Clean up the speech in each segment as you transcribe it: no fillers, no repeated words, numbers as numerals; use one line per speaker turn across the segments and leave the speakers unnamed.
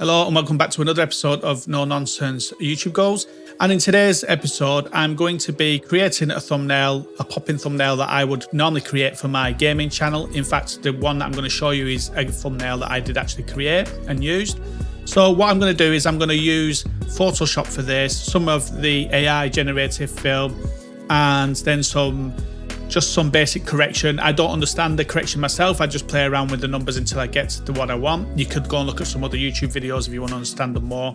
Hello and welcome back to another episode of No Nonsense YouTube Goals. And in today's episode, I'm going to be creating a thumbnail, a popping thumbnail that I would normally create for my gaming channel. In fact, the one that I'm going to show you is a thumbnail that I did actually create and used. So what I'm going to do is I'm going to use Photoshop for this, some of the AI generative film, and then just some basic correction. I don't understand the correction myself. I just play around with the numbers until I get to what I want. You could go and look at some other YouTube videos if you want to understand them more.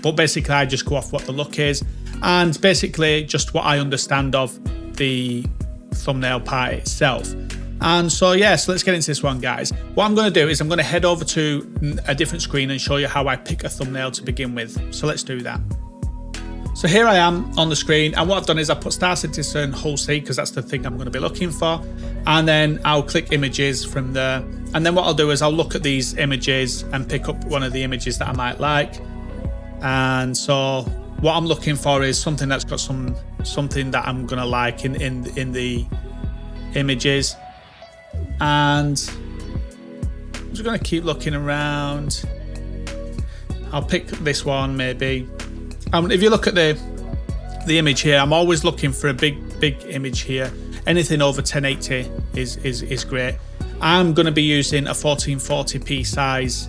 But basically, I just go off what the look is and basically just what I understand of the thumbnail part itself. And so, yes, let's get into this one, guys. What I'm going to do is I'm going to head over to a different screen and show you how I pick a thumbnail to begin with. So let's do that. So here I am on the screen, and what I've done is I put Star Citizen Hull C because that's the thing I'm going to be looking for, and then I'll click images from there, and then what I'll do is I'll look at these images and pick up one of the images that I might like. And so what I'm looking for is something that's got something that I'm going to like in the images, and I'm just going to keep looking around. I'll pick this one maybe. If you look at the image here, I'm always looking for a big image here. Anything over 1080 is great. I'm going to be using a 1440p size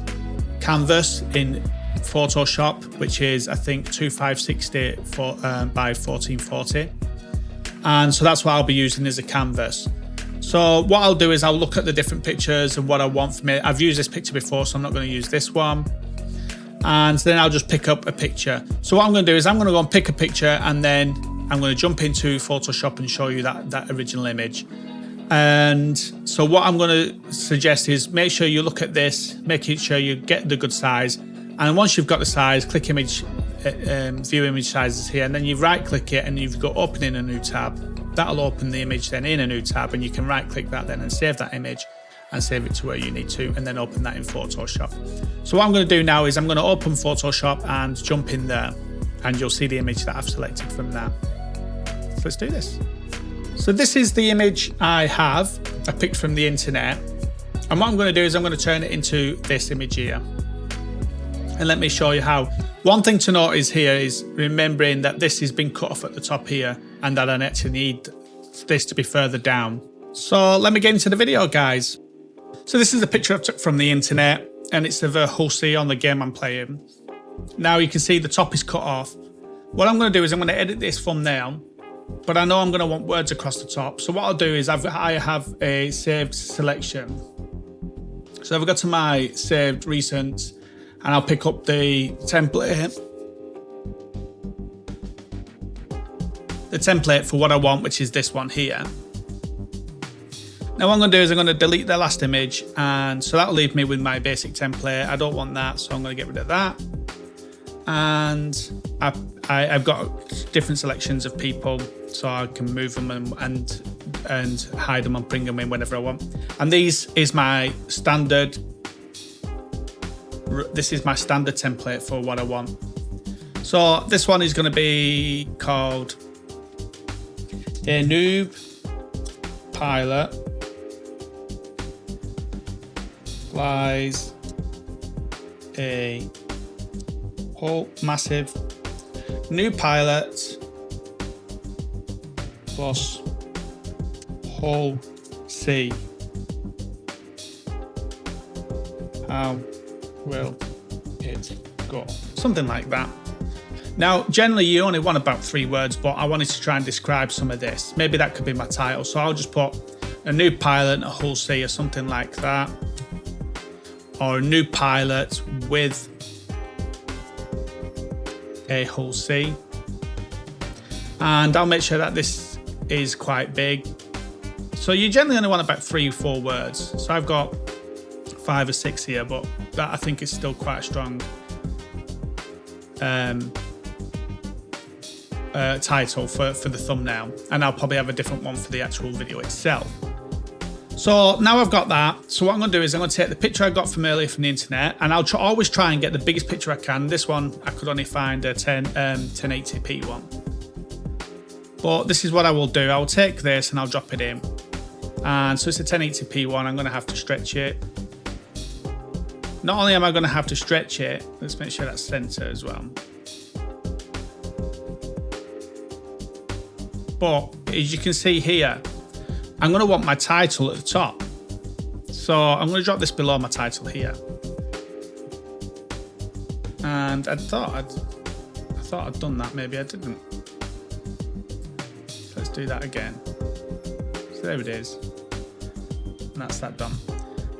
canvas in Photoshop, which is I think 2560 by 1440, and so that's what I'll be using as a canvas. So what I'll do is I'll look at the different pictures and what I want from it. I've used this picture before, so I'm not going to use this one. And then I'll just pick up a picture. So what I'm going to do is I'm going to go and pick a picture, and then I'm going to jump into Photoshop and show you that original image. And so what I'm going to suggest is make sure you look at this, making sure you get the good size. And once you've got the size, click image, view image sizes here, and then you right click it and you've got open in a new tab. That'll open the image then in a new tab, and you can right click that then and save that image and save it to where you need to, and then open that in Photoshop. So what I'm going to do now is I'm going to open Photoshop and jump in there, and you'll see the image that I've selected from there. So let's do this. So this is the image I picked from the internet, and what I'm going to do is I'm going to turn it into this image here. And let me show you how. One thing to note is here is remembering that this has been cut off at the top here, and that I actually need this to be further down. So let me get into the video, guys. So this is a picture I took from the internet, and it's of a Hull C on the game I'm playing. Now you can see the top is cut off. What I'm going to do is I'm going to edit this thumbnail, but I know I'm going to want words across the top. So what I'll do is I have a saved selection. So if I go to my saved recent, and I'll pick up the template for what I want, which is this one here. Now what I'm going to do is I'm going to delete the last image, and so that'll leave me with my basic template. I don't want that, so I'm going to get rid of that. And I've got different selections of people, so I can move them and hide them and bring them in whenever I want. And this is my standard template for what I want. So this one is going to be called a noob pilot flies a whole massive new pilot plus Hull C. How will it go? Something like that. Now, generally you only want about 3 words, but I wanted to try and describe some of this. Maybe that could be my title. So I'll just put a new pilot and a Hull C or something like that. Or a new pilot with a Hull C. And I'll make sure that this is quite big. So you generally only want about 3 or 4 words. So I've got 5 or 6 here, but that I think is still quite a strong title for the thumbnail. And I'll probably have a different one for the actual video itself. So now I've got that. So what I'm going to do is I'm going to take the picture I got from earlier from the internet, and I'll always try and get the biggest picture I can. This one, I could only find a 1080p one. But this is what I will do. I will take this and I'll drop it in. And so it's a 1080p one. I'm going to have to stretch it. not only am I going to have to stretch it, let's make sure that's center as well. But as you can see here, I'm going to want my title at the top. So I'm going to drop this below my title here. And I thought I'd done that, maybe I didn't. So let's do that again. So there it is. And that's that done.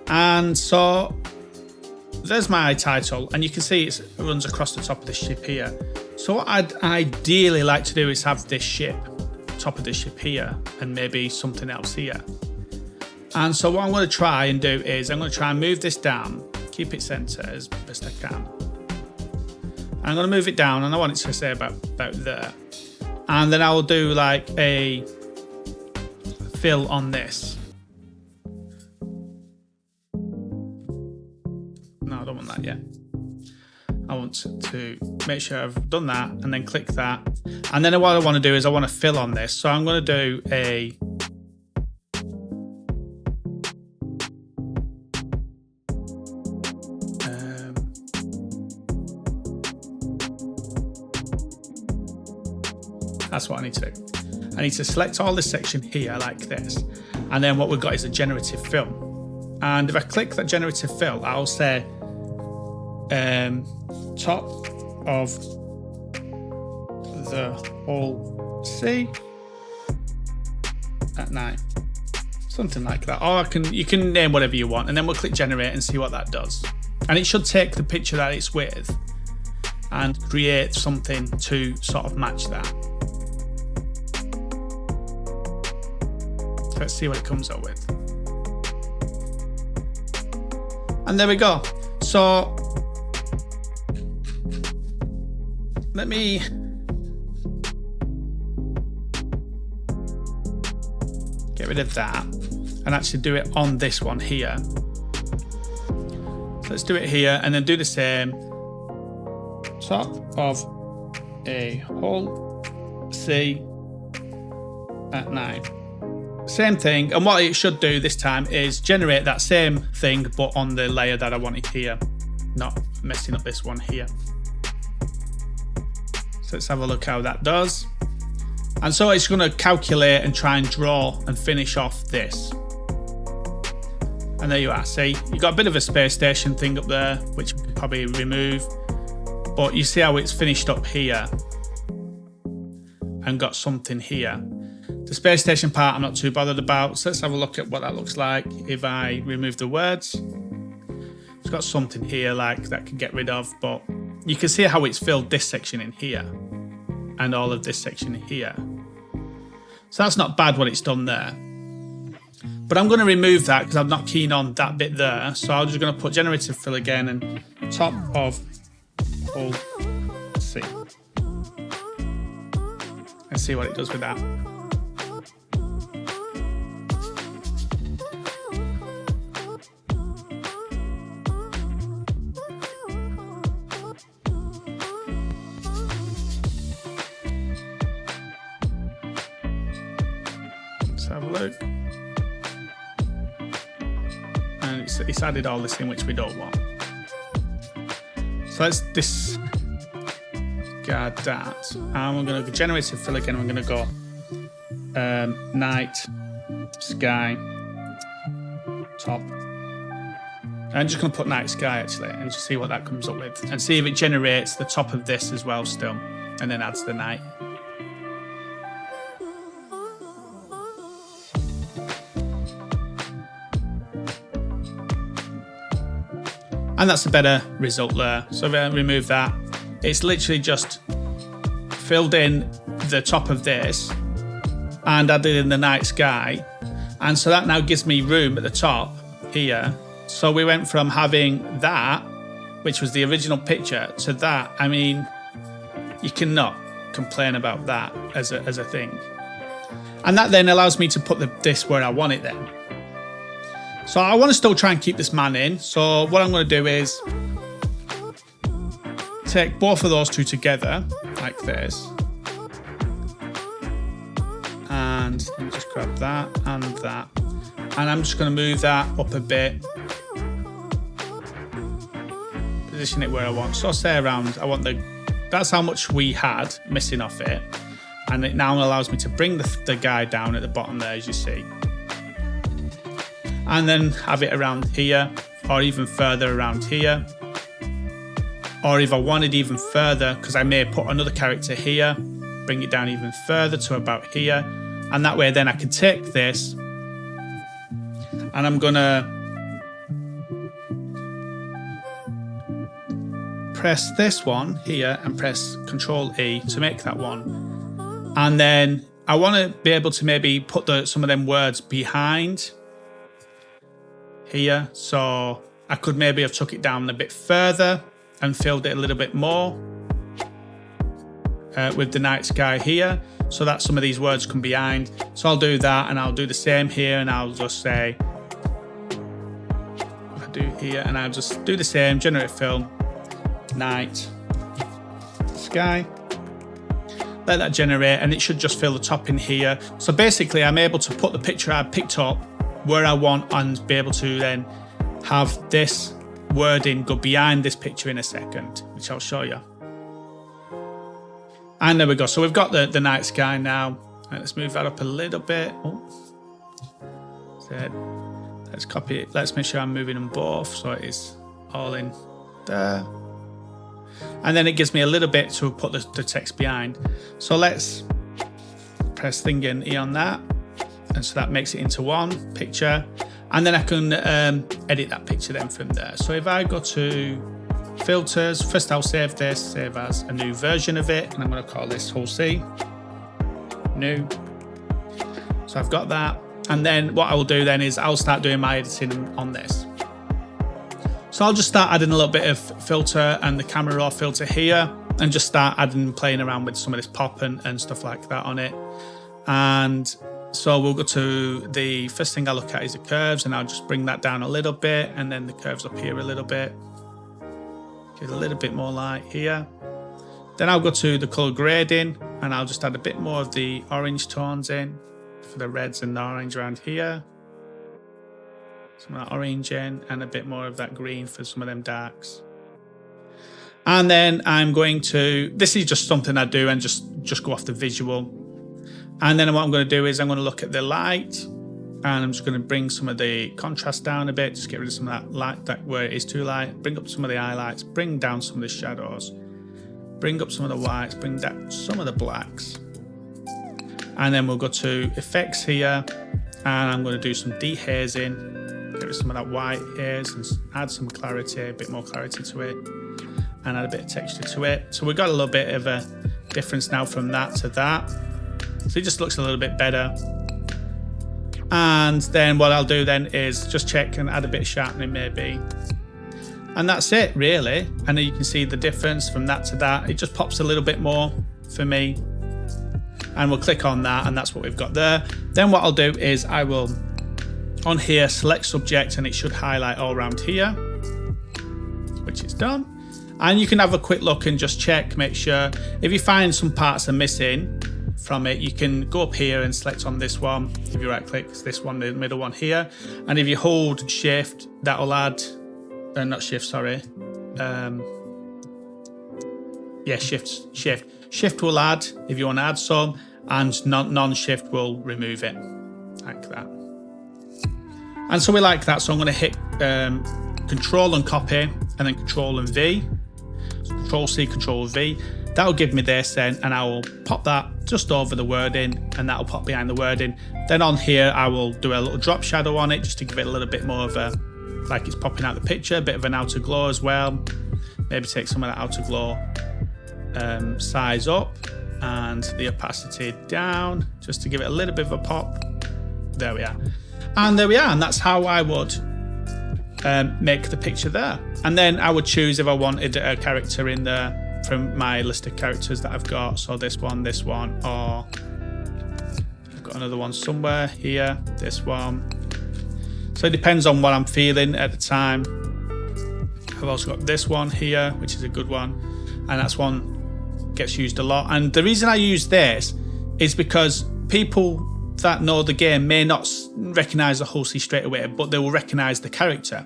And so there's my title, and you can see it runs across the top of the ship here. So what I'd ideally like to do is have this ship, top of the ship here, and maybe something else here. And so what I'm going to try and do is I'm going to try and move this down, keep it center as best I can. I'm going to move it down, and I want it to say about there. And then I will do like a fill on this. No, I don't want that yet. I want to make sure I've done that, and then click that. And then what I want to do is I want to fill on this. So I'm going to do a that's what I need to do. I need to select all this section here like this. And then what we've got is a generative fill. And if I click that generative fill, I'll say top of the whole sea at night. Something like that. Or you can name whatever you want, and then we'll click generate and see what that does. And it should take the picture that it's with and create something to sort of match that. Let's see what it comes up with. And there we go. So let me get rid of that and actually do it on this one here. So let's do it here and then do the same. Top of a whole sea at night. Same thing, and what it should do this time is generate that same thing but on the layer that I wanted here, not messing up this one here. So let's have a look how that does. And so it's going to calculate and try and draw and finish off this. And there you are. See, you've got a bit of a space station thing up there, which we can probably remove, but you see how it's finished up here and got something here. The space station part I'm not too bothered about, so let's have a look at what that looks like if I remove the words. It's got something here like that can get rid of, but you can see how it's filled this section in here and all of this section here. So that's not bad what it's done there. But I'm going to remove that because I'm not keen on that bit there, so I'm just going to put generative fill again and top of whole sea. Let's see what it does with that. Have a look, and it's added all this in which we don't want. So let's discard that, and we're going to generative fill again. We're going to go night sky top. I'm just going to put night sky actually and just see what that comes up with and see if it generates the top of this as well still, and then adds the night. And that's a better result there. So if I remove that, it's literally just filled in the top of this and added in the night sky. And so that now gives me room at the top here. So we went from having that, which was the original picture, to that. I mean, you cannot complain about that as a thing. And that then allows me to put this where I want it then. So I want to still try and keep this man in. So what I'm going to do is take both of those two together like this. And let me just grab that and that. And I'm just going to move that up a bit. position it where I want. So say around, that's how much we had missing off it. And it now allows me to bring the guy down at the bottom there, as you see. And then have it around here, or even further around here. Or if I wanted even further, because I may put another character here, bring it down even further to about here. And that way then I can take this, and I'm gonna press this one here and press Control E to make that one. And then I want to be able to maybe put some of them words behind here. So I could maybe have took it down a bit further and filled it a little bit more with the night sky here, so that some of these words come behind. So I'll do that, and I'll do the same here, and I'll just say, if I do here, and I'll just do the same, generate film, night sky. Let that generate, and it should just fill the top in here. So basically I'm able to put the picture I picked up where I want and be able to then have this wording go behind this picture in a second, which I'll show you. And there we go. So we've got the night sky now. Right, let's move that up a little bit. Let's copy it. Let's make sure I'm moving them both so it is all in there. And then it gives me a little bit to put the text behind. So let's press thing in E on that. And so that makes it into one picture. And then I can edit that picture then from there. So if I go to filters, first I'll save this, save as a new version of it. And I'm going to call this Hull C. New. So I've got that. And then what I will do then is I'll start doing my editing on this. So I'll just start adding a little bit of filter and the camera raw filter here, and just start playing around with some of this pop and stuff like that on it. And so we'll go to the first thing I look at is the curves, and I'll just bring that down a little bit, and then the curves up here a little bit. Get a little bit more light here. Then I'll go to the color grading, and I'll just add a bit more of the orange tones in for the reds and the orange around here. Some of that orange in, and a bit more of that green for some of them darks. And then I'm going to, this is just something I do and just go off the visual. And then what I'm going to do is I'm going to look at the light, and I'm just going to bring some of the contrast down a bit, just get rid of some of that light that where it is too light, bring up some of the highlights, bring down some of the shadows, bring up some of the whites, bring down some of the blacks. And then we'll go to effects here, and I'm going to do some dehazing. Get rid of some of that white haze and add some clarity, a bit more clarity to it, and add a bit of texture to it. So we've got a little bit of a difference now from that to that. So it just looks a little bit better. And then what I'll do then is just check and add a bit of sharpening maybe. And that's it really. And then you can see the difference from that to that. It just pops a little bit more for me. And we'll click on that, and that's what we've got there. Then what I'll do is I will, on here, select subject, and it should highlight all around here, which is done. And you can have a quick look and just check, make sure. If you find some parts are missing from it, you can go up here and select on this one. If you right click, it's this one, the middle one here. And if you hold shift, that'll add, not shift, sorry. Yeah, shift will add if you want to add some, and non-shift will remove it, like that. And so we like that. So I'm going to hit Control and copy, and then Control and V. So Control C, Control V. That'll give me this then, and I will pop that just over the wording, and that'll pop behind the wording. Then on here, I will do a little drop shadow on it, just to give it a little bit more of a, like it's popping out the picture, a bit of an outer glow as well. Maybe take some of that outer glow size up, and the opacity down, just to give it a little bit of a pop. There we are. And there we are, and that's how I would make the picture there. And then I would choose if I wanted a character in there from my list of characters that I've got. So this one, or I've got another one somewhere here, this one. So it depends on what I'm feeling at the time. I've also got this one here, which is a good one, and that's one gets used a lot. And the reason I use this is because people that know the game may not recognize the Hull C straight away, but they will recognize the character.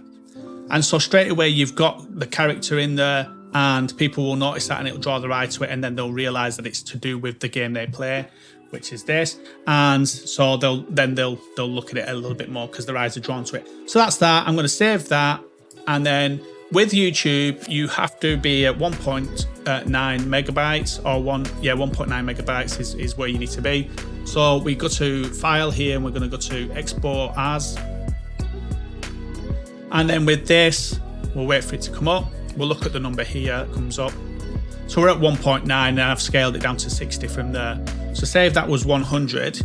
And so straight away you've got the character in there, and people will notice that and it'll draw their eye to it, and then they'll realize that it's to do with the game they play, which is this. And so they'll look at it a little bit more because their eyes are drawn to it. So that's that. I'm going to save that. And then with YouTube, you have to be at 1.9 megabytes or 1.9 megabytes is where you need to be. So we go to file here and we're going to go to export as. And then with this, we'll wait for it to come up. We'll look at the number here, it comes up. So we're at 1.9 and I've scaled it down to 60 from there. So say if that was 100,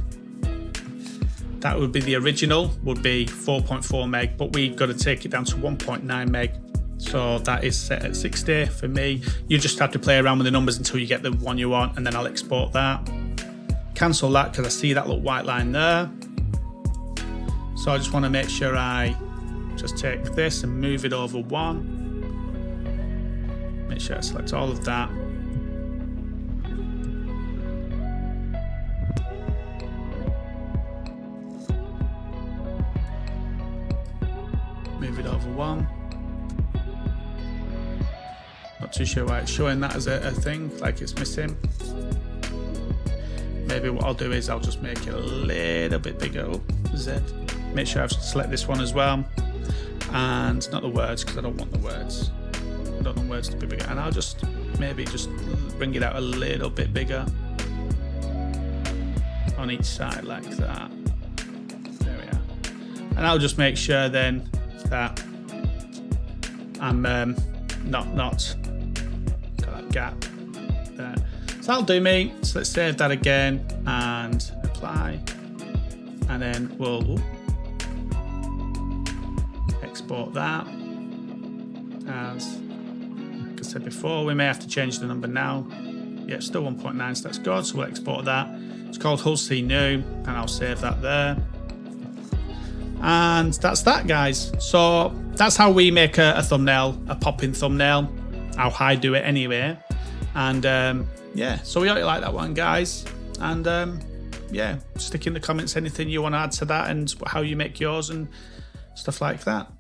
that would be the original, would be 4.4 meg, but we've got to take it down to 1.9 meg. So that is set at 60 for me. You just have to play around with the numbers until you get the one you want, and then I'll export that. Cancel that because I see that little white line there. So I just want to make sure I just take this and move it over one. Make sure I select all of that. Move it over one. Not too sure why it's showing that as a thing, like it's missing. Maybe what I'll do is I'll just make it a little bit bigger. Oh, Z. Make sure I've select this one as well. And not the words, because I don't want the words. I don't want words to be bigger. And I'll just maybe just bring it out a little bit bigger on each side like that. There we are. And I'll just make sure then that I'm not got that gap there. So that'll do me. So let's save that again and apply, and then we'll export that. As like I said before, we may have to change the number now. Yeah, still 1.9, so that's good. So we'll export that. It's called Hull C New, and I'll save that there. And that's that, guys. So that's how we make a thumbnail, a pop-in thumbnail, how I do it anyway. And yeah, so we hope you like that one, guys. And yeah, stick in the comments anything you want to add to that and how you make yours and stuff like that.